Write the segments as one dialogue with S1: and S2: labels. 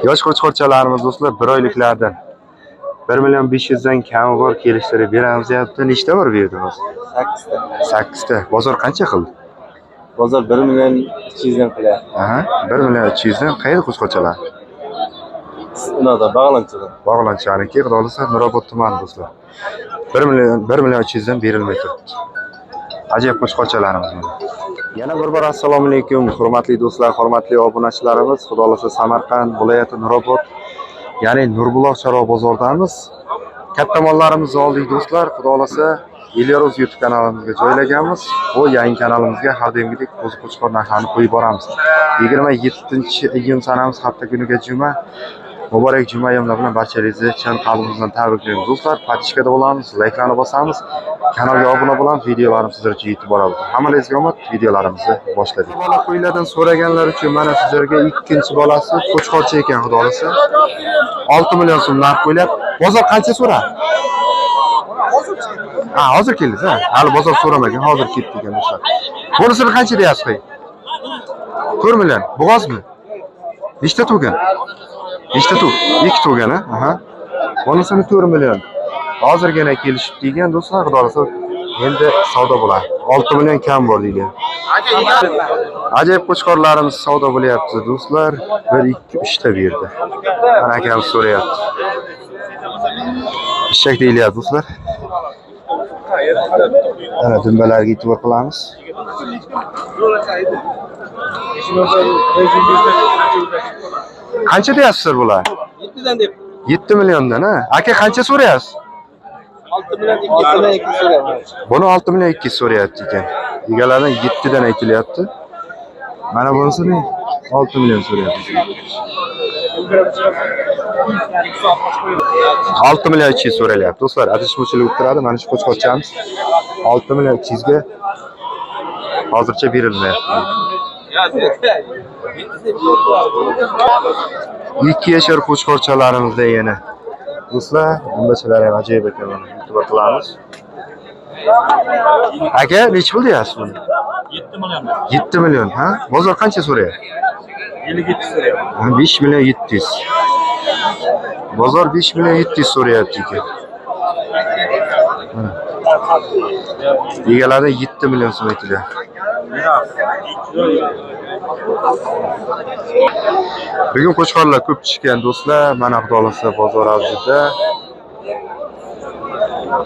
S1: Yosh qo'chqorchalarimiz do'stlar 1 oyliklardan 1.500.000 dan kami bor kelishtirib beramiz deyapti. Nechta bor bu yerda hozir?
S2: 8 ta.
S1: 8 ta. Bozor qancha qildi?
S2: Bozor 1.200.000 dan qilyapti.
S1: Aha, 1.200.000 dan qayerda qo'chqorchalar?
S2: Ularda Bag'lanchadan.
S1: Bag'lanchaniki, xudo xolasa Nurobod tumani do'stlar. 1.200.000 dan berilmay turibdi. Ajoyib qo'chqorchalarimiz mana. Yana bir bor assalomu alaykum, hurmatli do'stlar, hurmatli obunachilarimiz. Xudo xolasa Samarqand viloyati Nurobod, ya'ni Nurbuloq Chorva bozoridamiz. Katta mollarimizni oldik do'stlar. Xudo xolasa Elyoruz YouTube kanalimizga joylaganmiz. Bu yangi kanalimizga har doimgidek qo'chqor narxlarini qo'yib boramiz. 27-iyun sanamiz, hafta kuniga juma. Muborak juma ayyomlari bilan barchalaringizni chin qalbimizdan tabriklaymiz do'stlar. Patishkada bo'lamiz, layklarni bosamiz, kanalga obuna bo'lamiz, videolarimiz sizlar uchun yetib boradi. Hammangizga omad, videolarimizni boshladik. Bola qo'ylardan so'raganlar uchun mana sizlarga ikkinchi bolasi qo'chqorcha ekan, xudo xolasa. 6 million so'm narx qo'yiladi. Bozor qancha so'radi? Ha, hozir keldingiz, ha? Hali bozor so'ramagan, hozir ketdi ekan do'stlar. Bunisini qancha deyapsiz? 4 million. Bo'g'ozmi? Nechta tug'gan? Nechta tug'? 2 tug'gan, ha? Aha. Bunisini 4 million. Hozirgina kelishib degan do'stlar, xudo xolasa endi savdo bo'ladi. 6 million kam bor degan. Ajoyib qo'chqorlarimiz savdo bo'lyapti do'stlar. 1 2 3 ta berdi. Mana akamiz so'rayapti. Ishak deyilyapti do'stlar. Ana dumbalarga e'tibor qilamiz. Qancha deyapsizlar bular?
S2: 7 dan deb.
S1: 7 milliondan, ha? Aka qancha so'rayapsiz?
S2: 6 million 2 so'rayapman.
S1: Buni 6 million 2 so'rayapti ekan. Egalaridan 7 dan aytilyapti. Mana bunisini 6 million so'rayapti. 6 million 2 so'ralyapti. Do'stlar, adashmovchilik bo'lib turadi. Mana shu qo'chqorchamiz 6 million 200 ga hozircha berilmayapti. 2 yashar qo'chqorchalarimizda yana. Do'stlar, bundachilar ham ajoyib ekan, mana e'tibor qilamiz. Aka, nech pul deyapsiz buni?
S2: 7 million.
S1: 7 million, ha? Bozor qancha so'rayapti?
S2: 57 so'rayapman.
S1: 5 million 700. Bozor 5 million 700 so'rayapti ekan. Egalaridan 7 million so'm aytilyapti. Bugun qo'chqorlar ko'p chiqqan do'stlar. Mana xudo xolasa bozor avjida.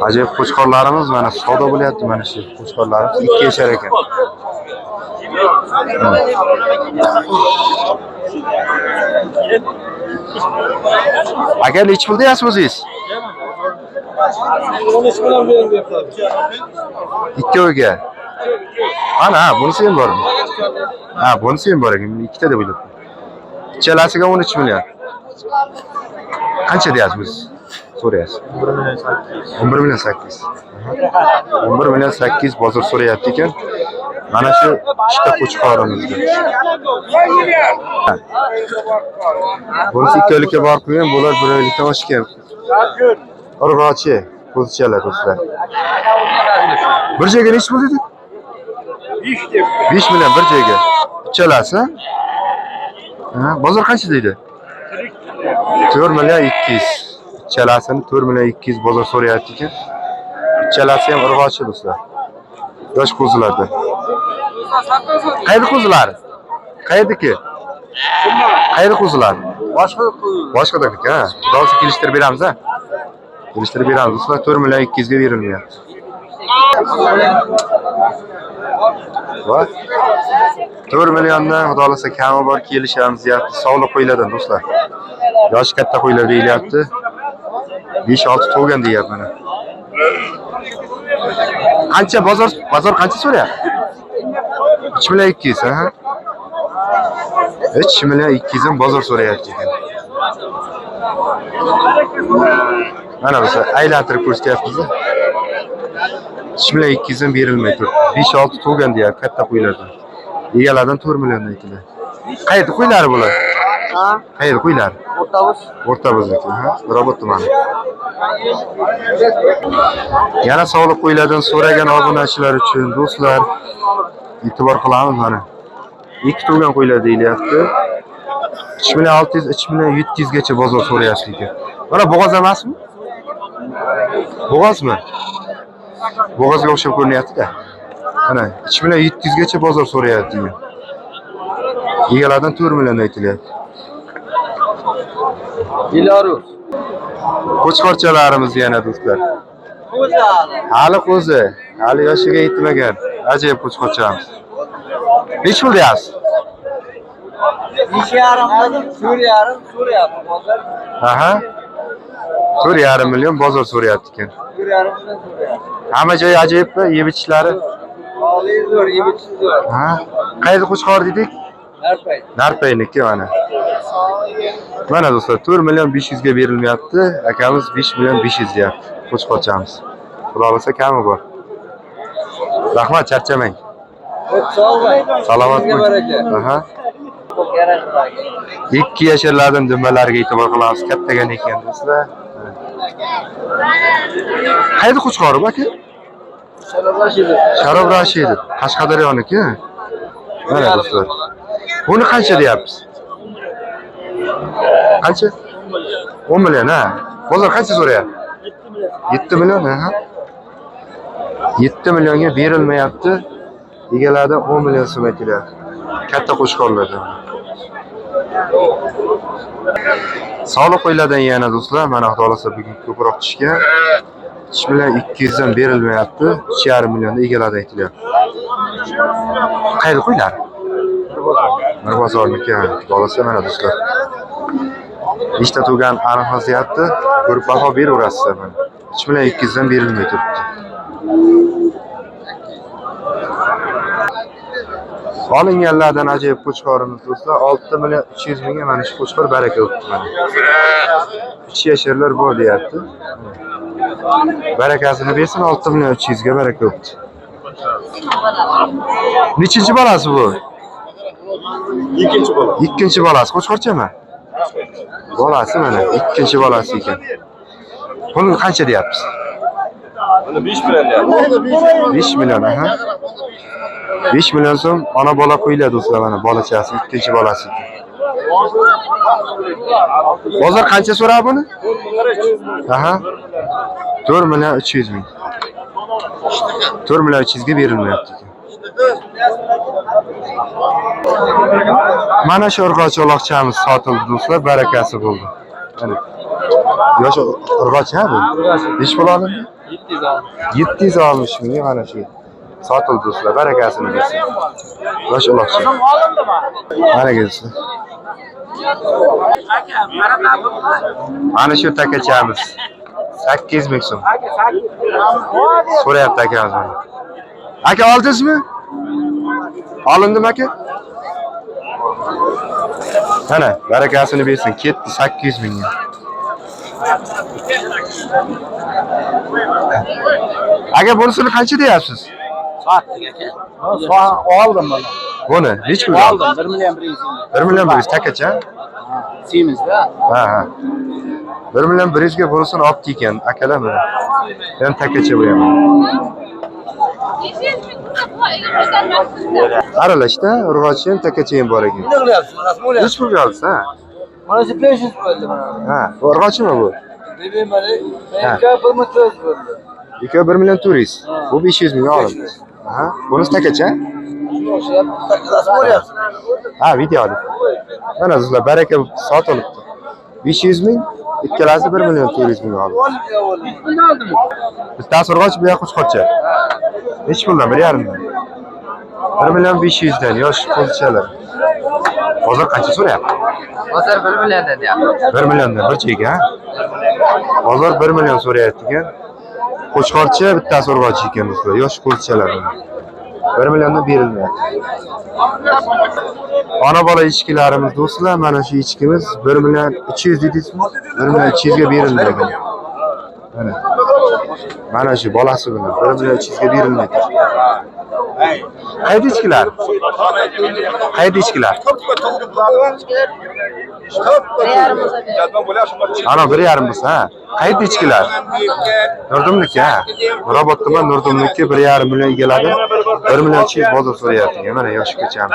S1: Ajoyib qo'chqorlarimiz mana savdo bo'lyapti, mana shu qo'chqorlarimiz 2 yashar ekan. Aka, nech pul deyapsiz o'zingiz?
S2: 13 million bering deyapti.
S1: Ikkoviga. Ana, bunisi ham bormi? Ha, bunisi ham bor ekan. Ikkita deb o'ylabman. Ikkalasiga 13 million. Qancha deyapsiz? So'rayapsiz. 11 million 8. 11 million 8 bozor so'rayapti ekan. Mana shu ikkita qo'chqorimizga. Bunisi ikkolikka borib qo'ygan, bular 1 oylikdan oshgan. Urg'ochi qo'zichalar do'stlar. Bir joyga nech pul dedi? 5 million bir joyga. Uchalasi. Ha, bozor qancha deydi? 4 million 200. Uchalasini 4 million 200 bozor so'rayapti ekan. Uchalasi ham urg'ochi do'stlar. Yosh qo'zilarda. Qayerda qo'zilar? Qayerdaki? Qayerda qo'zilar? Boshqadaki, ha. Xudosi kelishtirib beramiz, ha. Kelishtirib beramiz do'stlar. 4 million 200 ga berilmayapti. Va 4 milliondan xudo xolasa kami bor kelishamiz deyapti. Sog'liq qo'ylardan do'stlar. Yoshi katta qo'ylar deyilyapti. 5-6 tug'gan deyapti mana. Qancha bozor qancha so'rayapti? 3 million 200, ha? 3 million 200 dan bozor so'rayapti ekan. Mana biz aylantirib ko'rsatyapmiz. 3 million 200 dan berilmay turibdi. 5-6 tug'gan deyapti katta qo'ylardan. Egalaridan 4 million aytiladi. Qayerda qo'ylari bular? Ha? Qayerda qo'ylar? O'rtabozda, ha? Nurobod tumani. Yana sog'liq qo'ylardan so'ragan obunachilar uchun do'stlar e'tibor qilamiz mana. 2 tug'gan qo'ylar deyilyapti. 3 million 600, 3 million 700 gacha bozor so'rayapti ekan. Mana bo'g'oz emasmi? Bo'g'ozmi? Bo'g'ozga o'xshab ko'rinyapti-da. Mana 3 million 700 gacha bozor so'rayapti ekan. Egalardan 4 million aytilyapti.
S2: Belarus.
S1: Qo'chqorchalarimiz yana do'stlar. Hali qo'zi, hali yoshiga yetmagan. Ajoyib qo'chqorchamiz. Nech pul deyapsiz?
S2: 2,5 dedim, 4,5 so'rayapti bozor.
S1: Aha. 4,5 million bozor so'rayapti ekan.
S2: 4,5 million so'rayapti.
S1: Hamma joyi ajoyibmi? Yeb ichishlari.
S2: Holi zo'r, yeb ichish zo'r.
S1: Ha? Qayerda qo'chqor dedik?
S2: Narpay.
S1: Narpayniki mana. Mana do'stlar 4 million 500 ga berilmayapti. Akamiz 5 million 500 deyapti. Qo'chqorchamiz. Xudo olsa kami bor. Rahmat, charchamang. Salomat bo'ling. Aha. 2 yasharlardan dumalariga e'tibor qilamiz. Kattagan ekan do'stlar. Qayerda qo'chqori bu aka? Sharob Rashidov. Qashqadaryoniki. Mana do'stlar. Buni qancha deyapsiz? Qancha? 10 million ha. Bozor qancha so'rayapti? 7 million ha. 7 millionga berilmayapti. Egalardan 10 million so'm aytilyapti. Katta qo'chqorlardan. Soliq qo'yiladigan yana do'stlar, mana Xudo xolasa bugun ko'proq tushgan. 3 million 200 dan berilmayapti. 3,5 millionda egalardan aytilyapti. Qayerda qo'ylar? Bir bozorniki, Xudo xolasa mana do'stlar. Nechta turgan aniqlashyapti. Ko'rib baho beraverasizlar mana. 3 million 200 dan berilmay turibdi. Olinganlardan ajoyib qo'chqorimiz do'stlar 6 million 300 mingga mana shu qo'chqor baraka o'tdi mana. 3 yasharlar bor deyapti. Barakasini bersin 6 million 300 ga baraka o'tdi. Nechinchi bolasi bu?
S2: Ikkinchi bola.
S1: Ikkinchi bolasi qo'chqorchami? Bolasi mana ikkinchi bolasi ekan. Buni qancha deyapsiz?
S2: Buni 5 million deyapti.
S1: 5 million aha. 5 million so'm ona bola qo'yiladi do'stlar mana bolachasi, ikkinchi bolasi. Bozor qancha so'radi buni? Aha. 4 million 300 ming. 4 million 300 ga berilmayapti ekan. Mana shu urg'och uloqchamiz sotildi do'stlar, barakasi bo'ldi. Mana. Yosh urg'och ha bu? Nech pul olindi? 760 ming mana shu. Sotildi do'stlar, barakasini bersin. Yosh uloqchi. Mana kelsin. Mana shu takachamiz 8 ming so'm. So'rayapti akamiz mana. Aka oldingizmi? Olindimi aka? Mana barakasini bersin, ketdi 800 ming. Aka bunisini qancha deyapsiz?
S2: Oldim mana.
S1: Buni nech pulga
S2: Oldim 1 million 100 ming.
S1: 1 million 100 takacha?
S2: Siemens'da.
S1: Ha. 1 million 100 ga bunisini olibdi ekan akalar mana. Men takacha bu ham. Aralashda urg'ochi ham takacha ham bor ekan.
S2: Nima qilyapsiz? Rasm o'lyapsiz.
S1: Nech pulga oldingiz ha?
S2: Mana shu 500 bo'ldi mana.
S1: Ha, bu urg'ochimi bu?
S2: Dedim mana, menga 1 million 400 bo'ldi.
S1: 1 million 400. Bu 500 ming oldi. Aha, bunisi takacha?
S2: Rasm o'lyapsiz.
S1: Ha, videolik. Mana sizlar baraka sotilibdi. 500 ming, ikkalasi 1 million 400 ming oldi. Bittasi urg'och, bu yoq qo'chqorcha. Nech puldan? 1,5 dan. 1 million 500 dan yosh qo'lchalar. Hozir qancha so'rayapti?
S2: Hozir 1 milliondan deyapti.
S1: 1 milliondan bir chek ha. Hozir 1 million so'rayapti ekan. Qo'chqorcha bittasi urg'och ekan do'stlar, yosh qo'lchalar. 1 milliondan berilmayapti. Ona bola echkilarimiz do'stlar, mana shu echkimiz 1 million 300 dedingizmi? 1 million 300 ga berilmagan. Mana. Mana shu bolasi bilan 1 million 300 ga berilmaydi. Qayda echkilar? Qayda echkilar? Ana 1,5 bo'lsa, ha. Qayerda ichkilar? Nurdumniki, ha. Nurobod tuman Nurdumniki 1,5 million egaladi. 1 million 200 bozor so'rayapti. Mana yoshi ham.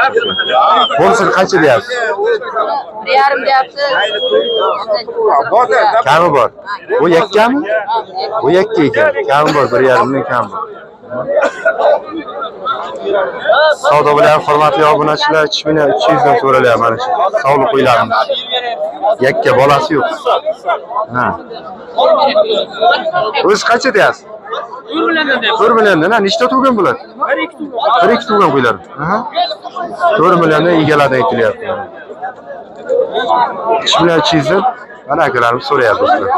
S1: Bo'lsin qancha deyapsiz?
S3: 1,5 deyapti.
S1: Kami bor. Bu yakkami? Bu yakka ekan. Kami bor, 1,5 million kam bor. Savdo bilan hurmatli obunachilar 3,300 dan so'ralyapti mana shu. Sog'liq uylarimiz. Yakka bolasi yo'q. Ha. O'zi qancha deyapsiz? 4 milliondan. Nechta tug'gan bular? 1-2 tug'gan qo'ylar. Aha. 4 milliondan egaladi aytilyapti. 3,200 dan mana akalarimiz so'rayapti do'stlar.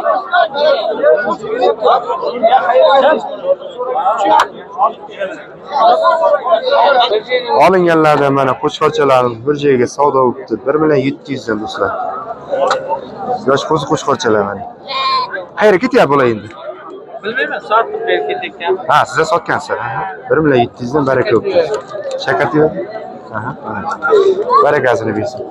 S1: Olinganlardan mana qo'chqorchalarimiz bir joyga savdo bo'libdi. 1,700 dan do'stlar. Yosh qo'chqorchalar mana. Qayerga ketyapti bular endi?
S2: Bilmayman, sotib berib ketgan.
S1: Ha, siz sotgansiz. 1,700 dan baraka bo'libdi. Shakati yo'q. Aha. Barakasini bersin.